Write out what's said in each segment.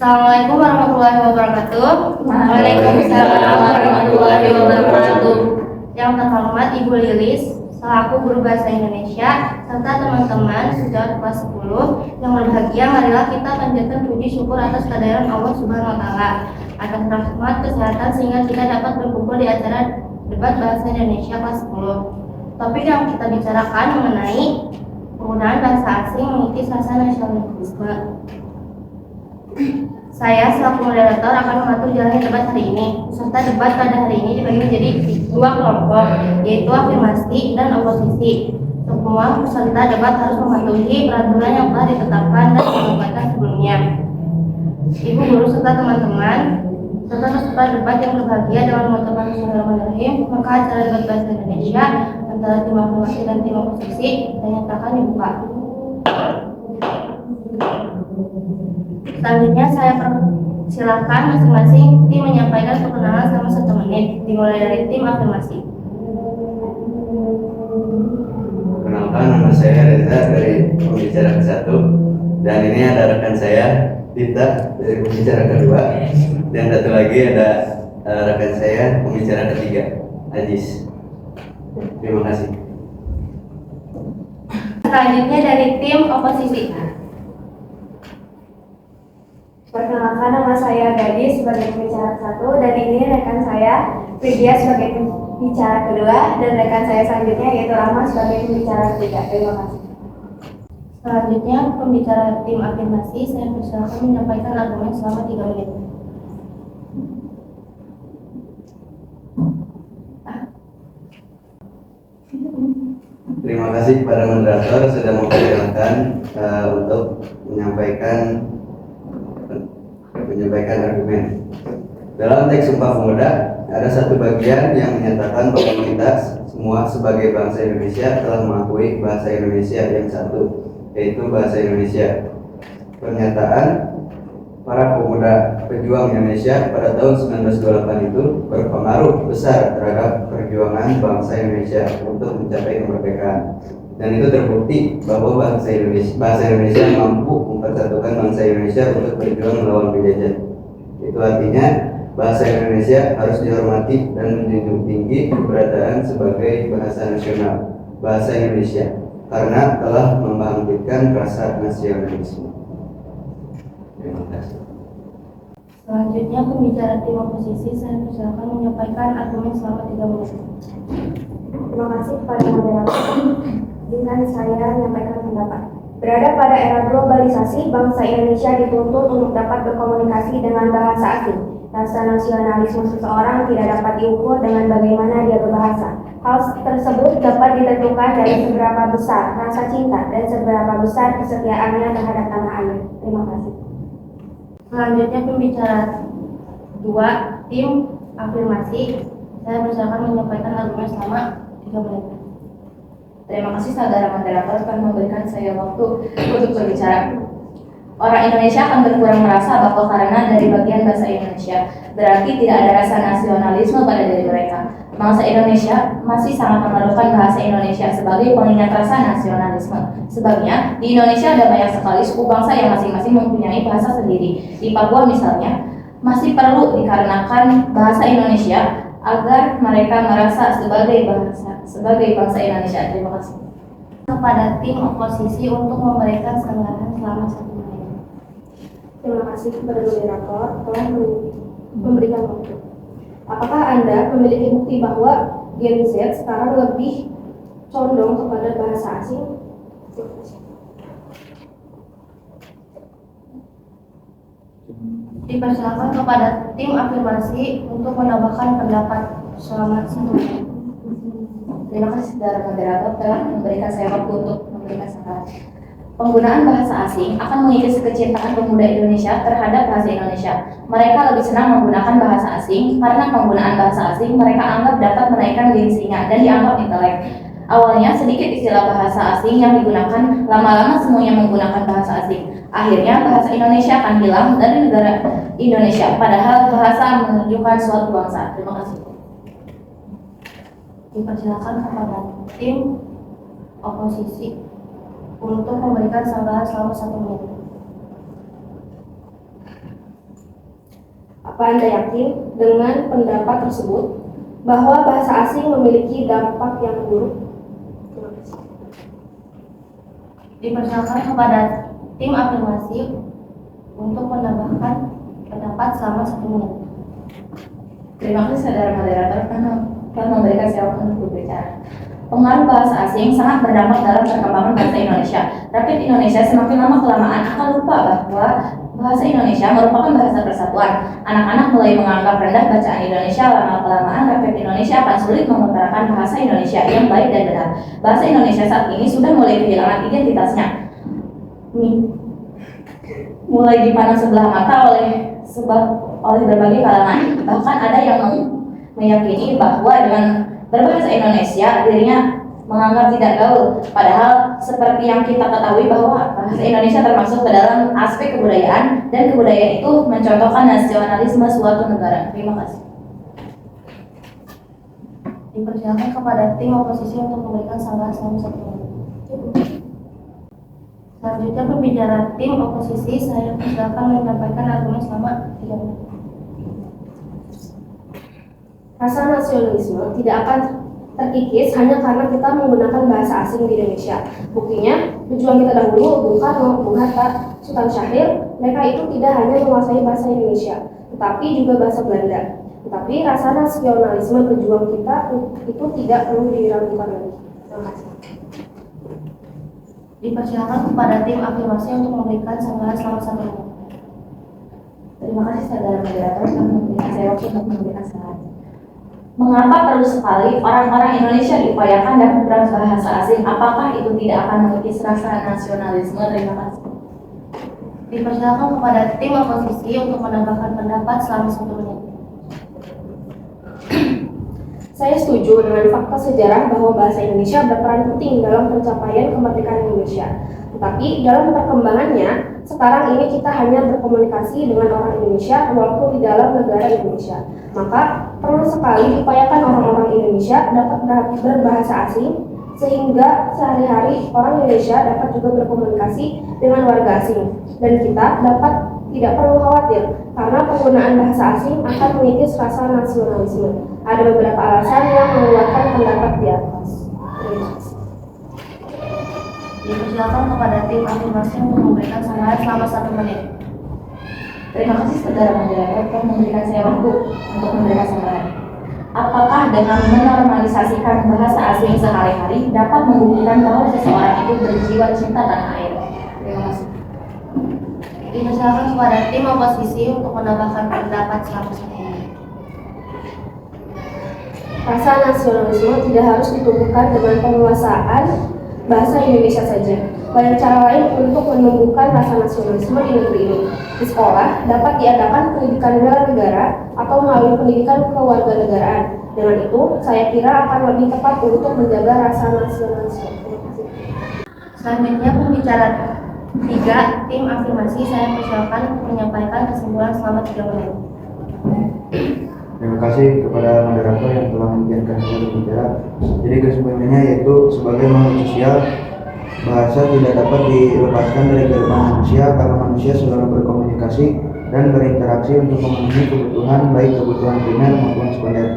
Assalamualaikum warahmatullahi wabarakatuh. Waalaikumsalam warahmatullahi wabarakatuh. Yang terhormat Ibu Lilis selaku guru bahasa Indonesia serta teman-teman sejawat kelas 10 yang berbahagia, marilah kita panjatkan puji syukur atas kehadiran Allah Subhanahu wa taala atas rahmat kesehatan sehingga kita dapat berkumpul di acara debat bahasa Indonesia kelas 10. Topik yang kita bicarakan mengenai penggunaan bahasa asing mengikis rasa nasionalisme. Saya selaku moderator akan mengatur jalannya debat hari ini. Peserta debat pada hari ini dibagi menjadi dua kelompok, yaitu afirmasi dan oposisi. Semua peserta debat harus mematuhi peraturan yang telah ditetapkan dan disampaikan sebelumnya. Ibu guru serta teman-teman serta peserta debat yang berbahagia dengan mengucapkan bismillahirrahmanirrahim, maka acara debat bahasa Indonesia antara tim afirmasi dan tim oposisi dinyatakan dibuka. Selanjutnya saya persilakan masing-masing tim menyampaikan perkenalan selama 1 menit, dimulai dari tim afirmasi. Perkenalkan, nama saya Reza dari pembicara ke-1, dan ini ada rekan saya Dita dari pembicara ke-2, dan satu lagi ada rekan saya pembicara ke-3, Ajis. Terima kasih. Selanjutnya dari tim oposisi. Perkenalkan, nama saya Gadis sebagai pembicara ke-1 dan ini rekan saya Widya sebagai pembicara ke-2 dan rekan saya selanjutnya yaitu Rahma sebagai pembicara ke-3. Terima kasih. Selanjutnya pembicara tim afirmasi, saya persilakan menyampaikan argumen selama 3 menit. Terima kasih kepada moderator sudah memperkenalkan untuk menyampaikan argumen. Dalam teks Sumpah Pemuda ada satu bagian yang menyatakan bahwa kita semua sebagai bangsa Indonesia telah mengakui bahasa Indonesia yang satu, yaitu bahasa Indonesia. Pernyataan para pemuda pejuang Indonesia pada tahun 1928 itu berpengaruh besar terhadap perjuangan bangsa Indonesia untuk mencapai kemerdekaan. Dan itu terbukti bahwa bahasa Indonesia mampu mempersatukan bangsa Indonesia untuk berjuang melawan penjajah. Itu artinya bahasa Indonesia harus dihormati dan menjunjung tinggi keberadaan sebagai bahasa nasional, bahasa Indonesia, karena telah membangkitkan rasa nasionalisme. Terima kasih. Selanjutnya pembicara tim oposisi, saya persilakan menyampaikan argumen selama 3 menit. Terima kasih kepada moderator. Izinkan saya menyampaikan pendapat. Berada pada era globalisasi, bangsa Indonesia dituntut untuk dapat berkomunikasi dengan bahasa asing. Rasa nasionalisme seseorang tidak dapat diukur dengan bagaimana dia berbahasa. Hal tersebut dapat ditentukan dari seberapa besar rasa cinta dan seberapa besar kesetiaannya terhadap tanah air. Terima kasih. Selanjutnya pembicara 2 tim afirmasi, saya persilakan menyampaikan argumen selama 3 menit. Terima kasih saudara moderator telah memberikan saya waktu untuk berbicara. Orang Indonesia akan berkurang merasa bahwa karena dari bagian bahasa Indonesia berarti tidak ada rasa nasionalisme pada diri mereka. Bangsa Indonesia masih sangat memerlukan bahasa Indonesia sebagai pengingat rasa nasionalisme. Sebabnya di Indonesia ada banyak sekali suku bangsa yang masing-masing mempunyai bahasa sendiri. Di Papua misalnya masih perlu dikarenakan bahasa Indonesia agar mereka merasa sebagai bangsa Indonesia. Terima kasih. Kepada tim oposisi untuk memberikan sanggahan selama 1 menit. Terima kasih kepada moderator telah memberikan waktu. Apakah Anda memiliki bukti bahwa Gen Z sekarang lebih condong kepada bahasa asing? Terima kasih. Dipersilakan kepada tim afirmasi untuk menambahkan pendapat selama 1 menit. Terima kasih saudara moderator telah memberikan saya waktu untuk memberikan sanggahan. Penggunaan bahasa asing akan mengikis kecintaan pemuda Indonesia terhadap bahasa Indonesia. Mereka lebih senang menggunakan bahasa asing karena penggunaan bahasa asing mereka anggap dapat menaikkan gengsinya dan dianggap intelek. Awalnya sedikit istilah bahasa asing yang digunakan, lama-lama semuanya menggunakan bahasa asing. Akhirnya bahasa Indonesia akan hilang dari negara Indonesia, padahal bahasa menunjukkan suatu bangsa. Terima kasih. Dipersilakan kepada tim oposisi untuk memberikan sanggahan selama 1 menit. apa Anda yakin dengan pendapat tersebut bahwa bahasa asing memiliki dampak yang buruk? Terima kasih. Dipersilakan kepada tim afirmasi untuk menambahkan pendapat selama 1 menit. Terima kasih saudara moderator telah memberikan saya waktu untuk berbicara. Pengaruh bahasa asing sangat berdampak dalam perkembangan bahasa Indonesia. Rakyat Indonesia semakin lama kelamaan akan lupa bahwa bahasa Indonesia merupakan bahasa persatuan. Anak-anak mulai menganggap rendah bacaan Indonesia. Lama-kelamaan rakyat Indonesia akan sulit mengutarakan bahasa Indonesia yang baik dan benar. Bahasa Indonesia saat ini sudah mulai kehilangan identitasnya. Mulai dipandang sebelah mata oleh berbagai kalangan. Bahkan ada yang meyakini bahwa dengan berbahasa Indonesia dirinya menganggap tidak gaul. Padahal seperti yang kita ketahui bahwa bahasa Indonesia termasuk ke dalam aspek kebudayaan, dan kebudayaan itu mencontohkan nasionalisme suatu negara. Terima kasih. Dipersilakan kepada tim oposisi untuk memberikan sanggahan selama 1 menit. Selanjutnya pembicara tim oposisi, saya persilakan menyampaikan argumen selama 3 menit. Rasa nasionalisme tidak akan terkikis hanya karena kita menggunakan bahasa asing di Indonesia. Buktinya, pejuang kita dahulu, Bung Karno, Bung Hatta, Sultan Syahrir, mereka itu tidak hanya menguasai bahasa Indonesia, tetapi juga bahasa Belanda. Tetapi rasa nasionalisme pejuang kita itu tidak perlu diragukan lagi. Terima kasih. Dipersilakan kepada tim afirmasi untuk memberikan sanggahan selama 1 menit. Terima kasih saudara moderator telah memberikan saya waktu untuk memberikan sanggahan. Mengapa perlu sekali orang-orang Indonesia diupayakan dapat berbahasa asing? Apakah itu tidak akan mengikis rasa nasionalisme? Terima kasih. Dipersilakan kepada tim oposisi untuk menambahkan pendapat selama 1 menit. Saya setuju dengan fakta sejarah bahwa bahasa Indonesia berperan penting dalam pencapaian kemerdekaan Indonesia. Tetapi dalam perkembangannya, sekarang ini kita hanya berkomunikasi dengan orang Indonesia walaupun di dalam negara Indonesia. Maka perlu sekali diupayakan orang-orang Indonesia dapat berbahasa asing, sehingga sehari-hari orang Indonesia dapat juga berkomunikasi dengan warga asing. Dan kita tidak perlu khawatir karena penggunaan bahasa asing akan mengikis rasa nasionalisme. Ada beberapa alasan yang menguatkan pendapat di atas. Terima kasih. Dipersilakan kepada tim afirmasi untuk memberikan sanggahan selama 1 menit. Terima kasih saudara moderator telah memberikan saya waktu untuk memberikan sanggahan. Apakah dengan menormalisasikan bahasa asing sehari-hari dapat membuktikan bahwa seseorang itu berjiwa cinta tanah air? Terima kasih. Dipersilakan kepada tim oposisi untuk menambahkan pendapat selama 1 menit. Rasa nasionalisme tidak harus ditumbuhkan dengan penguasaan bahasa Indonesia saja. Banyak cara lain untuk menumbuhkan rasa nasionalisme di negeri ini. Di sekolah dapat diadakan pendidikan bela negara atau melalui pendidikan kewarganegaraan. Dengan itu, saya kira akan lebih tepat untuk menjaga rasa nasionalisme. Terima kasih. Selanjutnya pembicara 3 tim afirmasi, saya persilakan untuk menyampaikan kesimpulan selama 3 menit. Terima kasih kepada moderator yang telah membiarkan saya berbicara. Jadi kesimpulannya yaitu sebagai makhluk sosial, bahasa tidak dapat dilepaskan dari kehidupan manusia karena manusia selalu berkomunikasi dan berinteraksi untuk memenuhi kebutuhan, baik kebutuhan primer maupun sekunder.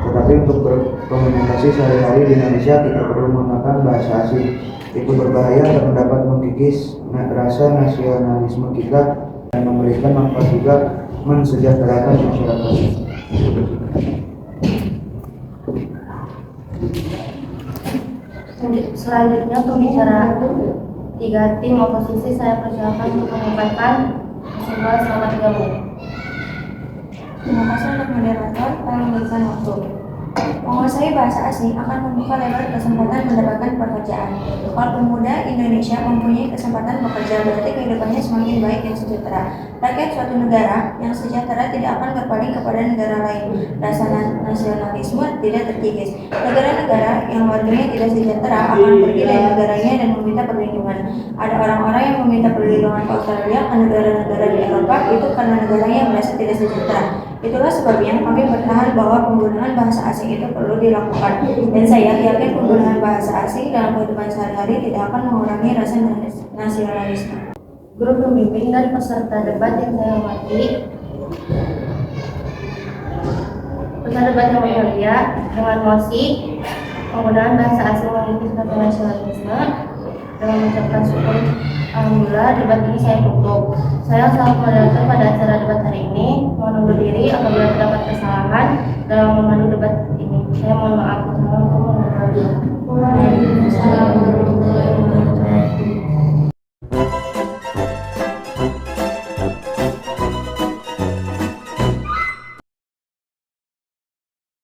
Tetapi untuk berkomunikasi sehari-hari di Indonesia kita perlu menggunakan bahasa asing. Itu berbahaya dan dapat mengikis rasa nasionalisme kita dan memberikan manfaat juga mensejahterakan masyarakat. Selanjutnya pembicara 3 tim oposisi, saya persilakan untuk menyampaikan kesimpulan selama 3 menit. Terima kasih untuk moderator telah memberikan waktu. Menguasai bahasa asing akan membuka lebar kesempatan mendapatkan pekerjaan. Kalau pemuda Indonesia mempunyai kesempatan bekerja, berarti kehidupannya semakin baik dan sejahtera. Rakyat suatu negara yang sejahtera tidak akan berpaling kepada negara lain. Rasa nasionalisme tidak terkikis. Negara-negara yang warganya tidak sejahtera akan pergi dari negaranya dan meminta perlindungan. Ada orang-orang yang meminta perlindungan ke Australia, ke negara-negara di Eropa, itu karena negaranya merasa tidak sejahtera. Itulah sebabnya kami bertahan bahwa penggunaan bahasa asing itu perlu dilakukan, dan saya yakin penggunaan bahasa asing dalam kehidupan sehari-hari tidak akan mengurangi rasa nasionalisme. Grup pembimbing dan peserta debat yang saya hormati, Peserta debat yang mulia dengan mosi penggunaan bahasa asing mengikuti nasionalisme dengan mengucapkan syukur. Alhamdulillah, debat ini saya tutup. Saya selaku moderator pada acara debat hari ini. Mohon undur diri apabila terdapat kesalahan dalam memandu debat ini. Saya mohon maaf. Wassalamualaikum warahmatullahi wabarakatuh. Waalaikumsalam warahmatullahi wabarakatuh.